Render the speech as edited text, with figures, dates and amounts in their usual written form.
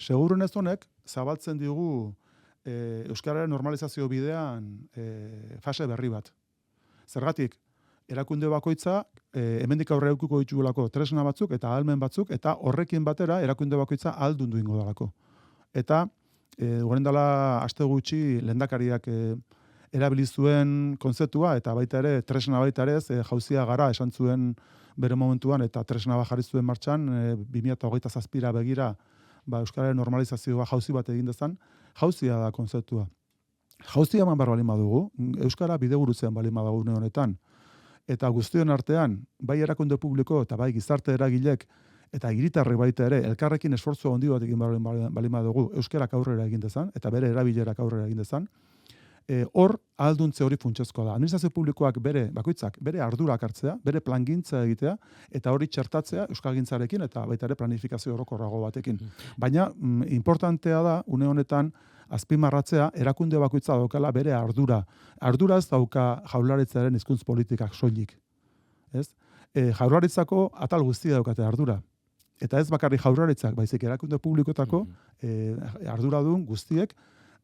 Seguruenez honek zabaltzen digu euskararen normalizazio bidean fase berri bat. Zergatik, erakunde bakoitza hemendik aurrera edukiko ditugulako tresna batzuk eta ahalmen batzuk eta horrekin batera erakunde bakoitza ahaldundu ingo dalako. Eta orain dela aste gutxi lehendakariak erabili zuen kontzeptua eta baita ere tresna baita ere jauzia gara esan zuen bere momentuan eta tresna bat jarri zuen martxan 2027ra begira euskararen normalizazioa jauzi bat egin dezan, jauzia da kontzeptua. Jauzia eman behar balin badugu, euskara bidegurutzean balin badugu une honetan. Eta guztion artean, bai erakunde publiko eta bai gizarte eragilek eta hiritarrek baita ere elkarrekin esfortzu handi bat egin balin badugu euskarak aurrera egin dezan eta bere erabilerak aurrera egin dezan. Hor ahalduntze hori funtsezkoa da. Administrazio publikoak bakoitzak bere ardurak hartzea, bere plangintza egitea eta hori txertatzea euskalgintzarekin eta baita ere planifikazio orokorrago batekin. Baina importantea da une honetan azpimarratzea erakunde bakoitza daukala bere ardura. Ardura ez dauka Jaurlaritzaren hizkuntz politikak soilik. Ez? Jaurlaritzako atal guztia daukate ardura. Eta ez bakarrik Jaurlaritzak, baizik erakunde publikotako arduradun guztiek